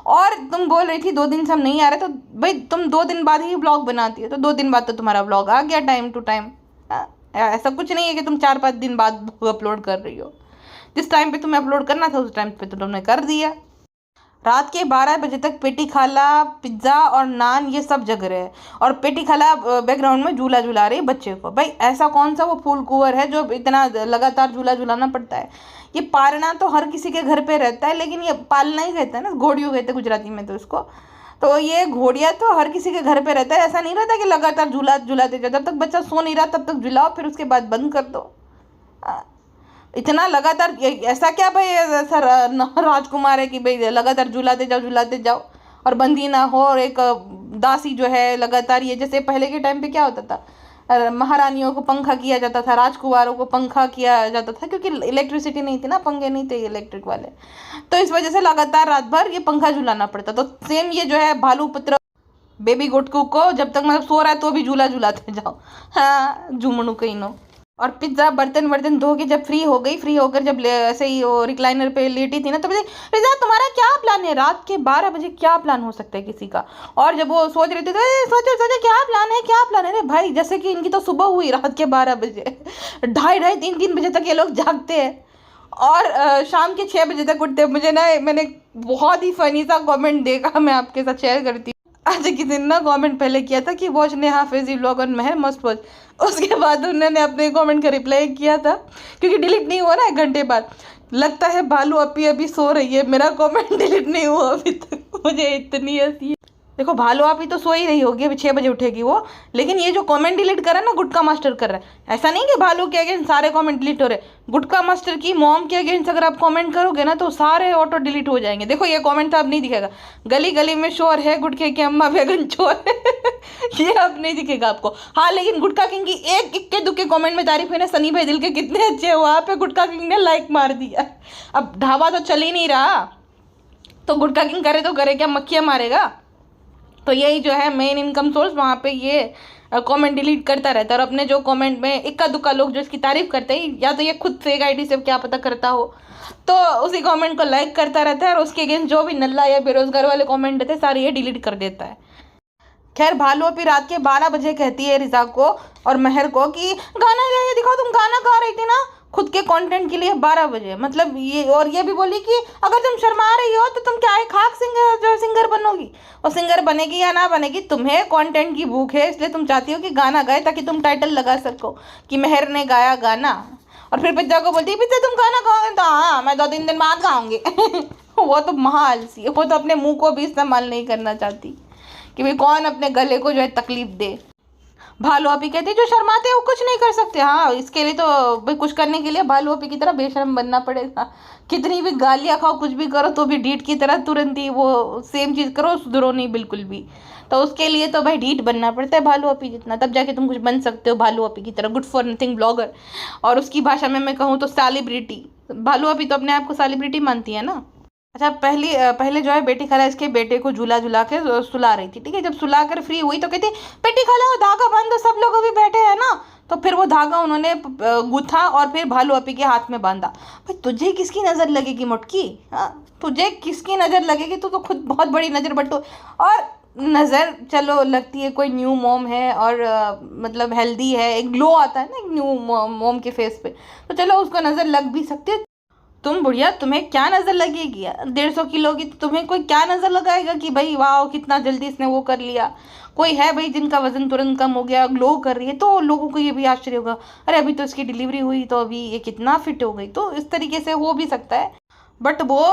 और तुम बोल रही थी 2 दिन से हम नहीं आ रहे, तो भाई तुम 2 दिन बाद ही ब्लॉग बनाती है, तो 2 दिन बाद तो तुम्हारा ब्लॉग आ गया टाइम टू टाइम। ऐसा कुछ नहीं है कि तुम 4-5 दिन बाद अपलोड कर रही हो, जिस टाइम पे तुम्हें अपलोड करना था उस टाइम पे तो तुमने कर दिया। रात के 12 बजे तक पेटी खाला पिज्ज़ा और नान ये सब जग रहे हैं, और पेटी खाला बैकग्राउंड में झूला झुला रही है बच्चे को। भाई ऐसा कौन सा वो फूल कुंवर है जो इतना लगातार झूला झुलाना पड़ता है? ये पालना तो हर किसी के घर पे रहता है, लेकिन ये पालना ही कहते हैं ना, घोड़ियों कहते हैं गुजराती में तो इसको। तो ये घोड़िया तो हर किसी के घर पे रहता है, ऐसा नहीं रहता कि लगातार झुलाते जाओ, जब तक बच्चा सो नहीं रहा तब तक झुलाओ, फिर उसके बाद बंद कर दो। इतना लगातार ऐसा क्या भाई ऐसा राजकुमार है कि भाई लगातार झुलाते जाओ और बंद ही ना हो। और एक दासी जो है लगातार, ये जैसे पहले के टाइम पे क्या होता था, महारानियों को पंखा किया जाता था, राजकुमारों को पंखा किया जाता था, क्योंकि इलेक्ट्रिसिटी नहीं थी ना, पंखे नहीं थे इलेक्ट्रिक वाले, तो इस वजह से लगातार रात भर ये पंखा झुलाना पड़ता। तो सेम ये जो है भालू पुत्र बेबी गुटकू को जब तक मतलब सो रहा है तो भी झूलाते जाओ। हाँ, झुमणू कहीं नो। और पिज्ज़ा बर्तन धो के जब फ्री होकर जब ऐसे ही वो रिक्लाइनर पे लेटी थी ना, तो बोले पिज्ज़ा तुम्हारा क्या प्लान है? रात के 12 बजे क्या प्लान हो सकता है किसी का? और जब वो सोच रही थी तो सोचो क्या प्लान है? अरे भाई जैसे कि इनकी तो सुबह हुई रात के 12 बजे, 2:30-3 बजे तक ये लोग जागते हैं और शाम के 6 बजे तक उठते हैं। मुझे ना, मैंने बहुत ही फनी सा कॉमेंट देखा, मैं आपके साथ शेयर करती हूँ। आज किसी ने ना कमेंट पहले किया था कि watch Neha Faizi vlog on Mehar must watch, उसके बाद उन्होंने अपने कमेंट का रिप्लाई किया था, क्योंकि डिलीट नहीं हुआ ना 1 घंटे बाद। लगता है भालू अभी सो रही है, मेरा कमेंट डिलीट नहीं हुआ अभी तक। मुझे इतनी हंसी। देखो भालू आपी तो सो ही रही होगी, अभी 6 बजे उठेगी वो, लेकिन ये जो कमेंट डिलीट कर रहा है ना, गुटका मास्टर कर रहा है। ऐसा नहीं कि भालू के अगेंस्ट सारे कमेंट डिलीट हो रहे, गुटका मास्टर की मॉम के अगेंस्ट अगर आप कमेंट करोगे ना तो सारे ऑटो डिलीट हो जाएंगे। देखो ये कमेंट तो अब नहीं दिखेगा, गली गली में शोर है गुटके की अम्मा बैगन चोर है ये अब नहीं दिखेगा आपको। हाँ, लेकिन गुटका किंग की एक इक्के दुक्के कमेंट में तारीफ हुई ना, सनी भाई दिल के कितने अच्छे, वहाँ पे गुटका किंग ने लाइक मार दिया। अब ढाबा तो चल ही नहीं रहा, तो गुटका किंग करे तो करे क्या, मक्खियाँ मारेगा? तो यही जो है मेन इनकम सोर्स, वहाँ पे ये कमेंट डिलीट करता रहता है। और अपने जो कमेंट में इक्का दुक्का लोग जो इसकी तारीफ करते हैं, या तो ये खुद से एक आईडी से क्या पता करता हो, तो उसी कमेंट को लाइक करता रहता है, और उसके अगेंस्ट जो भी नल्ला या बेरोजगार वाले कमेंट रहते हैं सारे ये डिलीट कर देता है। खैर भालू अभी रात के 12 बजे कहती है रिजा को और महर को कि गाना ये दिखाओ, तुम गाना गा रही थी ना खुद के कंटेंट के लिए 12 बजे, मतलब ये। और ये भी बोली कि अगर तुम शर्मा रही हो तो तुम क्या है खाक सिंगर बनोगी, और सिंगर बनेगी या ना बनेगी, तुम्हें कंटेंट की भूख है, इसलिए तुम चाहती हो कि गाना गाए ताकि तुम टाइटल लगा सको कि महर ने गाया गाना। और फिर पिज्जा को बोलती है पिज्जा तुम गाना गाओगे? तो हाँ, मैं 2-3 दिन बाद गाऊंगी वो तो महाआलसी है, वो तो अपने मुंह को भी इस्तेमाल नहीं करना चाहती कि भाई कौन अपने गले को जो है तकलीफ दे। भालू आपी कहती है जो शर्माते हैं वो कुछ नहीं कर सकते। हाँ, इसके लिए तो भाई कुछ करने के लिए भालू आपी की तरह बेशर्म बनना पड़ेगा। कितनी भी गालियाँ खाओ, कुछ भी करो, तो भी ढीठ की तरह तुरंत ही वो सेम चीज़ करो, सुधरो नहीं बिल्कुल भी। तो उसके लिए तो भाई ढीठ बनना पड़ता है भालू आपी जितना, तब जाके तुम कुछ बन सकते हो भालू आपी की तरह, गुड फॉर नथिंग ब्लॉगर। और उसकी भाषा में मैं कहूँ तो सेलिब्रिटी। भालू आपी तो अपने आप को सेलिब्रिटी मानती है ना। अच्छा, पहले जो है बेटी खाला इसके बेटे को झूला झूला के सुला रही थी, ठीक है। जब सुला कर फ्री हुई तो कहती बेटी खाला वो धागा बांध दो, सब लोग अभी बैठे हैं ना। तो फिर वो धागा उन्होंने गूथा और फिर भालू अपी के हाथ में बांधा। भाई तुझे किसकी नज़र लगेगी मुटकी? हाँ, तुझे किसकी नज़र लगेगी? तू तो खुद बहुत बड़ी नज़र बट्टू। और नज़र चलो लगती है, कोई न्यू मॉम है और मतलब हेल्दी है, एक ग्लो आता है ना एक न्यू मॉम के फेस पे, तो चलो उसको नज़र लग भी सकती है। तुम बुढ़िया, तुम्हें क्या नज़र लगेगी? 150 किलो की, तो तुम्हें कोई क्या नज़र लगाएगा कि भाई वाह कितना जल्दी इसने वो कर लिया। कोई है भाई जिनका वजन तुरंत कम हो गया, ग्लो कर रही है, तो लोगों को ये भी आश्चर्य होगा, अरे अभी तो इसकी डिलीवरी हुई तो अभी ये कितना फिट हो गई। तो इस तरीके से हो भी सकता है, बट वो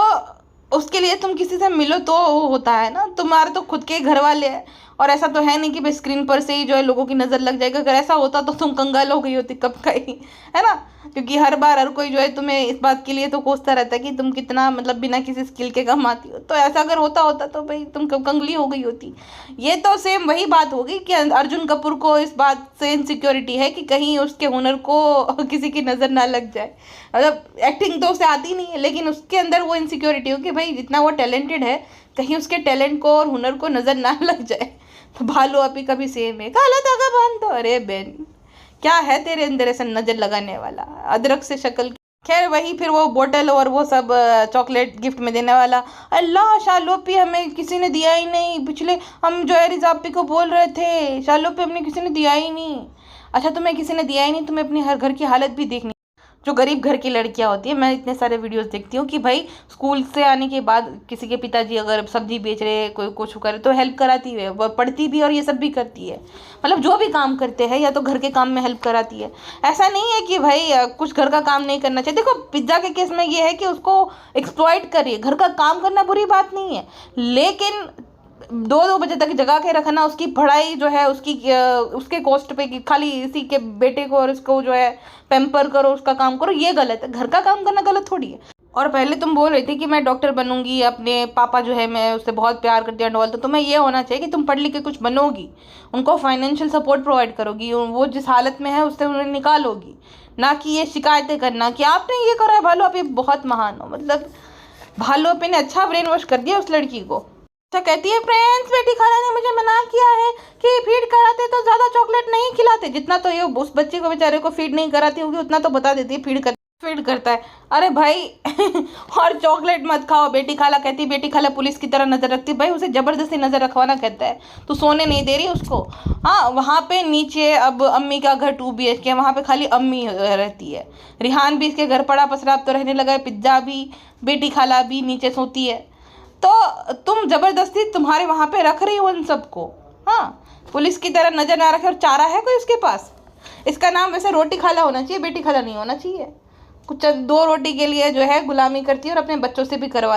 उसके लिए तुम किसी से मिलो तो होता है ना। तुम्हारे तो खुद के घर वाले हैं, और ऐसा तो है नहीं कि भाई स्क्रीन पर से ही जो है लोगों की नज़र लग जाएगा। अगर ऐसा होता तो तुम कंगाल हो गई होती कब का ही, है ना। क्योंकि हर बार हर कोई जो है तुम्हें इस बात के लिए तो कोसता रहता है कि तुम कितना मतलब बिना किसी स्किल के कमाती हो। तो ऐसा अगर होता तो भाई तुम कब कंगली हो गई होती। ये तो सेम वही बात होगी कि अर्जुन कपूर को इस बात से इनसिक्योरिटी है कि कहीं उसके हुनर को किसी की नज़र ना लग जाए। मतलब एक्टिंग तो उसे आती नहीं है, लेकिन उसके अंदर वो इनसिक्योरिटी हो कि भाई जितना वो टैलेंटेड है, कहीं उसके टैलेंट को और हुनर को नज़र ना लग जाए। तो भालू आपी का भी सेम है, काला धागा बांध दो। अरे बेन, क्या है तेरे अंदर ऐसा नजर लगाने वाला? अदरक से शक्ल। खैर वही फिर वो बोतल और वो सब चॉकलेट गिफ्ट में देने वाला। अल्लाह, शालोपी हमें किसी ने दिया ही नहीं। पिछले हम जो है रिजापी को बोल रहे थे, शालोपी हमने किसी ने दिया ही नहीं। अच्छा, तुम्हें किसी ने दिया ही नहीं, तुम्हें अपनी हर घर की हालत भी देखनी। जो गरीब घर की लड़कियां होती है, मैं इतने सारे वीडियोस देखती हूँ कि भाई स्कूल से आने के बाद किसी के पिताजी अगर सब्जी बेच रहे, कोई कुछ करे तो हेल्प कराती है, वो पढ़ती भी और ये सब भी करती है। मतलब जो भी काम करते हैं या तो घर के काम में हेल्प कराती है। ऐसा नहीं है कि भाई कुछ घर का काम नहीं करना चाहिए। देखो पिज्ज़ा के केस में ये है कि उसको एक्सप्लॉइट करिए, घर का काम करना बुरी बात नहीं है, लेकिन 2-2 बजे तक जगा के रखना, उसकी पढ़ाई जो है उसकी उसके कॉस्ट पे कि खाली इसी के बेटे को और उसको जो है पैम्पर करो, उसका काम करो, ये गलत है। घर का काम करना गलत थोड़ी है। और पहले तुम बोल रही थी कि मैं डॉक्टर बनूंगी, अपने पापा जो है मैं उससे बहुत प्यार करती हूँ एंड तो तुम्हें ये होना चाहिए कि तुम पढ़ लिख के कुछ बनोगी, उनको फाइनेंशियल सपोर्ट प्रोवाइड करोगी, वो जिस हालत में है उससे उन्हें निकालोगी, ना कि ये शिकायतें करना कि आपने ये करा है। भालू आप ये बहुत महान हो। मतलब भालू आपने ने अच्छा ब्रेन वॉश कर दिया उस लड़की को। अच्छा, कहती है फ्रेंड्स बेटी खाला ने मुझे मना किया है कि फीड कराते तो ज़्यादा चॉकलेट नहीं खिलाते, जितना तो ये उस बच्चे को बेचारे को फीड नहीं कराती होगी उतना तो बता देती है फीड करता है। अरे भाई और चॉकलेट मत खाओ। बेटी खाला कहती है बेटी खाला पुलिस की तरह नज़र रखती है। भाई उसे ज़बरदस्ती नज़र रखवाना कहता है, तो सोने नहीं दे रही उसको। हाँ, वहाँ पे नीचे अब अम्मी का घर 2 BHK, वहाँ पे खाली अम्मी रहती है। रिहान भी इसके घर पड़ा पसरा अब तो रहने लगा है, पिज्ज़ा भी, बेटी खाला भी नीचे सोती है। तो तुम जबरदस्ती तुम्हारे वहाँ पे रख रही हो उन सबको। हाँ, पुलिस की तरह नजर ना रखे। और चारा है कोई उसके पास? इसका नाम वैसे रोटी खाला होना चाहिए, बेटी खाला नहीं होना चाहिए। कुछ 2 रोटी के लिए जो है गुलामी करती है और अपने बच्चों से भी करवा।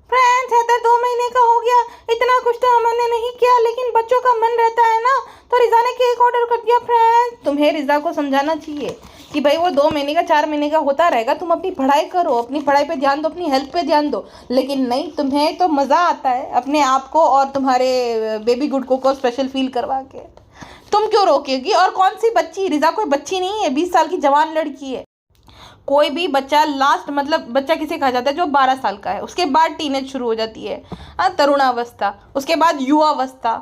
फ्रेंड्स हैदर 2 महीने का हो गया, इतना कुछ तो हमने नहीं किया, लेकिन बच्चों का मन रहता है ना, तो रिजा ने केक ऑर्डर कर दिया। फ्रेंड्स तुम्हें रिजा को समझाना चाहिए कि भाई वो 2 महीने का 4 महीने का होता रहेगा, तुम अपनी पढ़ाई करो, अपनी पढ़ाई पे ध्यान दो, अपनी हेल्थ पे ध्यान दो। लेकिन नहीं, तुम्हें तो मज़ा आता है अपने आप को और तुम्हारे बेबी गुडको को स्पेशल फील करवा के। तुम क्यों रोकेगी? और कौन सी बच्ची? रिजा कोई बच्ची नहीं है, 20 साल की जवान लड़की है। कोई भी बच्चा लास्ट मतलब बच्चा किसे कहा जाता है? जो 12 साल का है, उसके बाद टीनेज शुरू हो जाती है, तरुणावस्था, उसके बाद युवावस्था,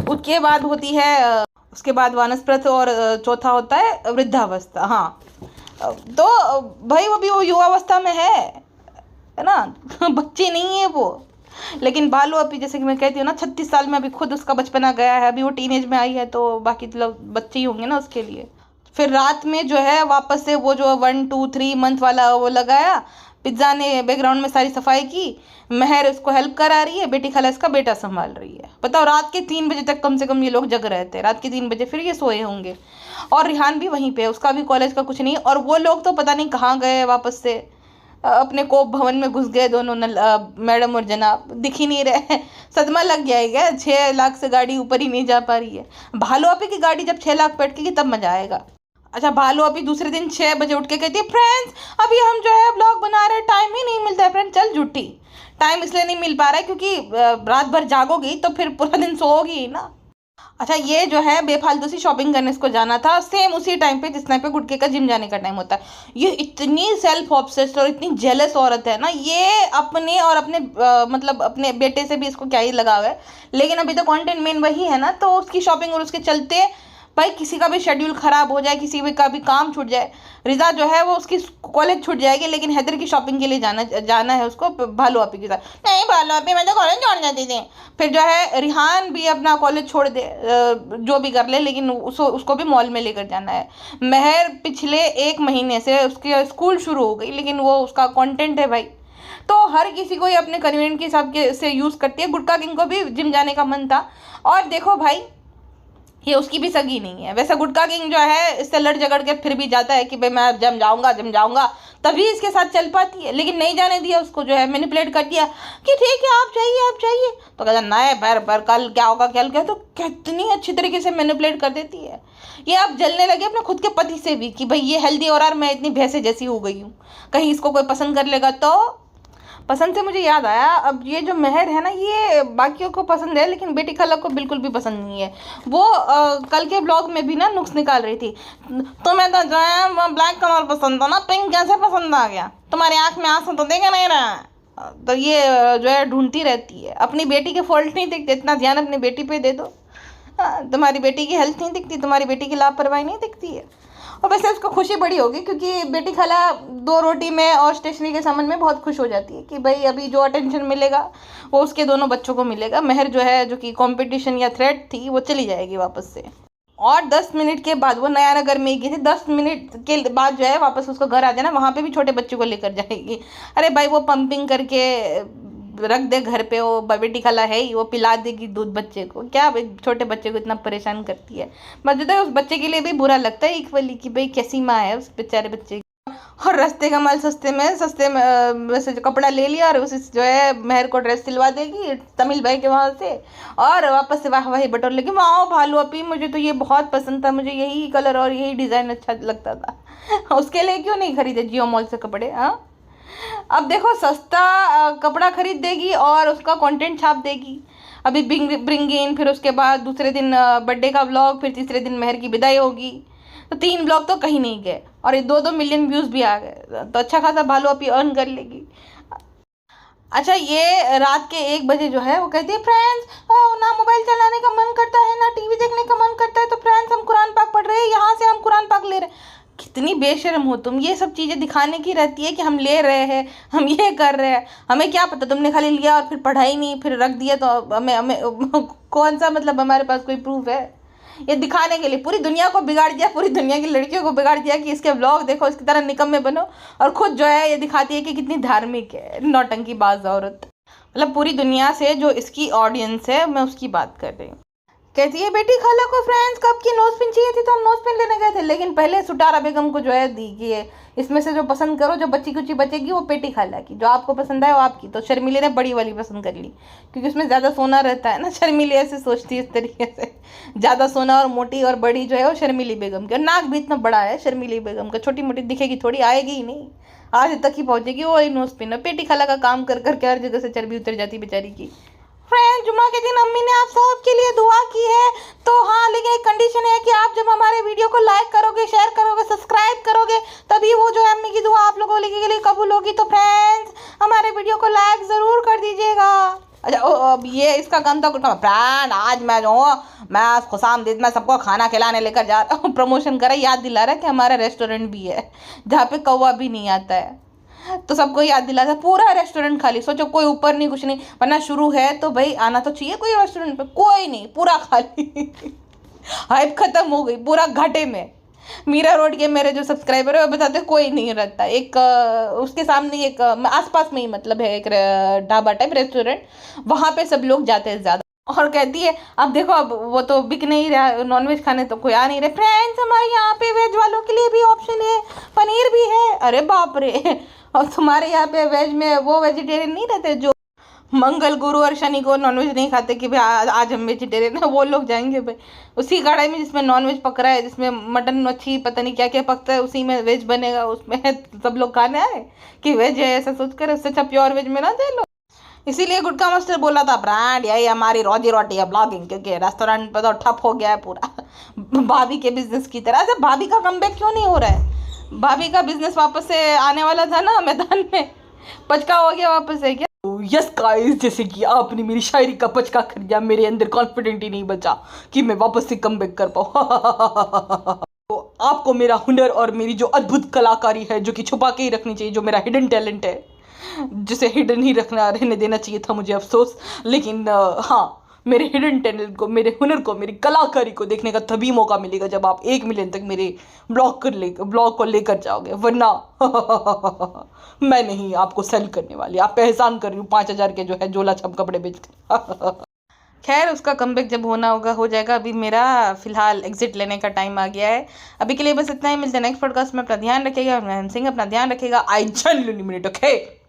उसके बाद होती है उसके बाद वानस्पत और चौथा होता है वृद्धावस्था। हाँ, तो भाई वो भी वो युवावस्था में है ना, बच्ची नहीं है वो। लेकिन भालू अभी जैसे कि मैं कहती हूँ ना, 36 साल में अभी खुद उसका बचपना गया है, अभी वो टीनेज में आई है, तो बाकी तो बच्चे ही होंगे ना उसके लिए। फिर रात में जो है वापस से वो जो 1 2 3 मंथ वाला वो लगाया, पिज्ज़ा ने बैकग्राउंड में सारी सफाई की, महर उसको हेल्प करा रही है, बेटी खाला इसका बेटा संभाल रही है। बताओ, रात के 3 बजे तक कम से कम ये लोग जग रहे थे, रात के 3 बजे फिर ये सोए होंगे। और रिहान भी वहीं पे, उसका भी कॉलेज का कुछ नहीं, और वो लोग तो पता नहीं कहाँ गए वापस से। अपने कोप भवन में घुस गए दोनों मैडम और जनाब, दिख ही नहीं रहे। सदमा लग जाएगा, 6 लाख से गाड़ी ऊपर ही नहीं जा पा रही है। भालू आपी की गाड़ी जब 6 लाख पे अटकेगी तब मजा आएगा। अच्छा, भालू अभी दूसरे दिन 6 बजे उठ के कहती है फ्रेंड्स अभी हम जो है ब्लॉग बना रहे हैं, टाइम ही नहीं मिलता है। फ्रेंड चल झूठी, टाइम इसलिए नहीं मिल पा रहा है क्योंकि रात भर जागोगी तो फिर पूरा दिन सोओगी ही ना। अच्छा, ये जो है बेफालतू सी शॉपिंग करने इसको जाना था, सेम उसी टाइम पे जिस टाइम पे गुटके का जिम जाने का टाइम होता है। ये इतनी सेल्फ ऑब्सेस्ड और इतनी जेलस औरत है ना, ये अपने और अपने मतलब अपने बेटे से भी इसको क्या ही लगाव है, लेकिन अभी तो कंटेंट मेन वही है ना, तो उसकी शॉपिंग और उसके चलते भाई किसी का भी शेड्यूल खराब हो जाए, किसी का भी काम छूट जाए। रिजा जो है वो उसकी कॉलेज छूट जाएगी, लेकिन हैदर की शॉपिंग के लिए जाना है उसको भालू आपी के साथ। नहीं भालू आपी, मैं तो कॉलेज छोड़ जाती थी। फिर जो है रिहान भी अपना कॉलेज छोड़ दे, जो भी कर ले, लेकिन उसको भी मॉल में लेकर जाना है। महर पिछले 1 महीने से उसकी स्कूल शुरू हो गई, लेकिन वो उसका कॉन्टेंट है भाई, तो हर किसी को ये अपने कन्वीनियंट के हिसाब से यूज़ करती है। गुटका किंग को भी जिम जाने का मन था, और देखो भाई ये उसकी भी सगी नहीं है। वैसे गुटका किंग जो है इससे लड़ झगड़ के फिर भी जाता है कि भाई मैं जम जाऊंगा, तभी इसके साथ चल पाती है, लेकिन नहीं जाने दिया उसको, जो है मैनिपुलेट कर दिया कि ठीक है आप चाहिए। तो कहता नहीं पर कल क्या होगा, क्या तो कितनी अच्छी तरीके से मैनिपुलेट कर देती है। ये अब जलने लगे अपने खुद के पति से भी कि भाई ये हेल्दी हो रहा है, मैं इतनी भैंसे जैसी हो गई हूँ, कहीं इसको कोई पसंद कर लेगा तो। पसंद से मुझे याद आया, अब ये जो महर है ना, ये बाकियों को पसंद है लेकिन बेटी खाला को बिल्कुल भी पसंद नहीं है। वो कल के ब्लॉग में भी ना नुक्स निकाल रही थी, तुम्हें तो जो है ब्लैक कलर पसंद था ना, पिंक कैसे पसंद आ गया, तुम्हारी आँख में आंसू तो देगा नहीं रहा। तो ये जो है ढूंढती रहती है, अपनी बेटी के फॉल्ट नहीं दिखते, इतना ध्यान अपनी बेटी पे दे दो। तुम्हारी बेटी की हेल्थ नहीं दिखती, तुम्हारी बेटी की लापरवाही नहीं दिखती है। और वैसे उसको खुशी बड़ी होगी क्योंकि बेटी खाला 2 रोटी में और स्टेशनरी के सामान में बहुत खुश हो जाती है कि भाई अभी जो अटेंशन मिलेगा वो उसके दोनों बच्चों को मिलेगा। महर जो है, जो कि कंपटीशन या थ्रेट थी, वो चली जाएगी वापस से। और 10 मिनट के बाद वो नया नगर में गई थी, 10 मिनट के बाद जो है वापस उसको घर आ जाना, वहाँ पे भी छोटे बच्चों को लेकर जाएगी। अरे भाई वो पंपिंग करके रख दे घर पे, वो बेटी खाला है ही, वो पिला देगी दूध बच्चे को, क्या भाई छोटे बच्चे को इतना परेशान करती है। मुझे तो उस बच्चे के लिए भी बुरा लगता है इक्वली कि भाई कैसी माँ है उस बेचारे बच्चे की। और रास्ते का माल सस्ते में वैसे जो कपड़ा ले लिया और उसे जो है महर को ड्रेस सिलवा देगी तमिल भाई के वहाँ से, और वापस से वही बटोर लेगी। वाह भालू अपी, मुझे तो ये बहुत पसंद था, मुझे यही कलर और यही डिज़ाइन अच्छा लगता था, उसके लिए क्यों नहीं खरीदे जियो मॉल से कपड़े। हाँ, अब देखो सस्ता कपड़ा खरीद देगी और उसका कंटेंट छाप देगी। अभी ब्रिंग इन, फिर उसके बाद दूसरे दिन बर्थडे का व्लॉग, फिर तीसरे दिन महर की विदाई होगी, तो 3 व्लॉग तो कहीं नहीं गए, और ये 2-2 मिलियन व्यूज़ भी आ गए, तो अच्छा खासा भालू अभी अर्न कर लेगी। अच्छा, ये रात के 1 बजे जो है वो कहती है फ्रेंड्स ना मोबाइल चलाने का मन करता है ना टीवी देखने का मन करता है, तो फ्रेंड्स हम कुरान पाक पढ़ रहे हैं, यहाँ से हम कुरान पाक ले रहे हैं। कितनी बेशर्म हो तुम, ये सब चीज़ें दिखाने की रहती है कि हम ले रहे हैं, हम ये कर रहे हैं, हमें क्या पता तुमने खाली लिया और फिर पढ़ाई नहीं, फिर रख दिया, तो हमें कौन सा मतलब हमारे पास कोई प्रूफ है। ये दिखाने के लिए पूरी दुनिया को बिगाड़ दिया, पूरी दुनिया की लड़कियों को बिगाड़ दिया कि इसके व्लॉग देखो, इसकी तरह निकम्मे बनो, और खुद जो है ये दिखाती है कि कितनी धार्मिक है, नौटंकीबाज औरत। मतलब पूरी दुनिया से जो इसकी ऑडियंस है, मैं उसकी बात कर रही हूँ। कहती है बेटी खाला को फ्रेंड्स कब की नोज पिन चाहिए थी तो हम नोज पिन लेने गए थे, लेकिन पहले सुटारा बेगम को जो है दी कि इसमें से जो पसंद करो, जो बच्ची कुची बचेगी वो बेटी खाला की, जो आपको पसंद आए वो आपकी। तो शर्मिले ने बड़ी वाली पसंद कर ली क्योंकि उसमें ज़्यादा सोना रहता है ना, शर्मिली ऐसे सोचती है इस तरीके से, ज़्यादा सोना और मोटी और बड़ी जो है वो शर्मिली बेगम की, और नाक भी इतना बड़ा है शर्मिली बेगम का, छोटी मोटी दिखेगी थोड़ी, आएगी ही नहीं, आज तक ही पहुँचेगी वो नोज पिन। बेटी खाला का काम कर करके हर जगह से चर्बी उतर जाती बेचारी की। फ्रेंड जुमा के दिन अम्मी ने आप सब के लिए दुआ की है, तो हाँ लेकिन एक कंडीशन है कि आप जब हमारे वीडियो को लाइक करोगे, शेयर करोगे, सब्सक्राइब करोगे, तभी वो जो है अम्मी की दुआ आप लोगों के लिए कबूल होगी। तो फ्रेंड्स हमारे वीडियो को लाइक ज़रूर कर दीजिएगा। अच्छा अब ये इसका काम था फ्रेंड, आज मैं जो मैं खुशामदीद में सबको खाना खिलाने लेकर जा रहा हूँ, प्रमोशन करा, याद दिला रहा है कि हमारा रेस्टोरेंट भी है जहाँ पे कौवा भी नहीं आता है, तो सबको याद दिला था। पूरा रेस्टोरेंट खाली, सोचो कोई ऊपर नहीं कुछ नहीं, वरना शुरू है तो भाई आना तो चाहिए कोई रेस्टोरेंट पे, कोई नहीं, पूरा खाली हाइप खत्म हो गई, पूरा घाटे में। मीरा रोड के मेरे जो सब्सक्राइबर है वो बताते कोई नहीं रहता, एक उसके सामने एक आसपास में ही मतलब है एक ढाबा टाइप रेस्टोरेंट, वहाँ पे सब लोग जाते हैं ज़्यादा। और कहती है अब देखो, अब वो तो बिक नहीं रहा, नॉनवेज खाने तो कोई आ नहीं रहे। फ्रेंड्स, हमारे यहाँ पे वेज वालों के लिए भी ऑप्शन है, पनीर भी है। अरे बाप रे! और तुम्हारे यहाँ पे वेज में वो वेजिटेरियन नहीं रहते जो मंगल गुरु और शनि को नॉनवेज नहीं खाते कि भाई आज हम वेजिटेरियन है, वो लोग जाएंगे भाई उसी कढ़ाई में जिसमें नॉनवेज पक रहा है, जिसमें मटन मच्छी पता नहीं क्या क्या पकता है, उसी में वेज बनेगा, उसमें सब लोग खाने आए कि वेज है ऐसा सोच कर। उससे अच्छा प्योर वेज में ना दे लो। इसीलिए गुटका मास्टर बोला था ब्रांड यही हमारी रोजी रोटी है ब्लॉगिंग, क्योंकि रेस्टोरेंट पर तो ठप हो गया है पूरा भाभी के बिजनेस की तरह से। भाभी का कमबैक क्यों नहीं हो रहा है? भाभी का बिजनेस वापस से आने वाला था ना मैदान में, पचका हो गया वापस से क्या? यस गाइस, जैसे कि आपने मेरी शायरी का पचका खरीदा, मेरे अंदर कॉन्फिडेंट ही नहीं बचा कि मैं वापस से कमबैक कर पाऊँ। तो आपको मेरा हुनर और मेरी जो अद्भुत कलाकारी है, जो कि छुपा के ही रखनी चाहिए, जो मेरा हिडन टैलेंट है, जिसे हिडन ही रखना रहने देना चाहिए था मुझे, अफसोस। लेकिन हाँ, मेरे हिडन टैलेंट को, मेरे हुनर को, मेरी कलाकारी को देखने का तभी मौका मिलेगा जब आप 1 मिलियन तक मेरे ब्लॉग को लेकर जाओगे, वरना मैं नहीं आपको सेल करने वाली। आप पे एहसान कर रही हूँ 5,000 के जो है झोला छाप कपड़े बेच कर। खैर, उसका कमबैक जब होना होगा हो जाएगा। अभी मेरा फिलहाल एग्जिट लेने का टाइम आ गया है। अभी के लिए बस इतना ही, मिलते हैं नेक्स्ट पॉडकास्ट में। अपना ध्यान रखिएगा, सिंह अपना ध्यान रखिएगा। I genuinely mean it, okay.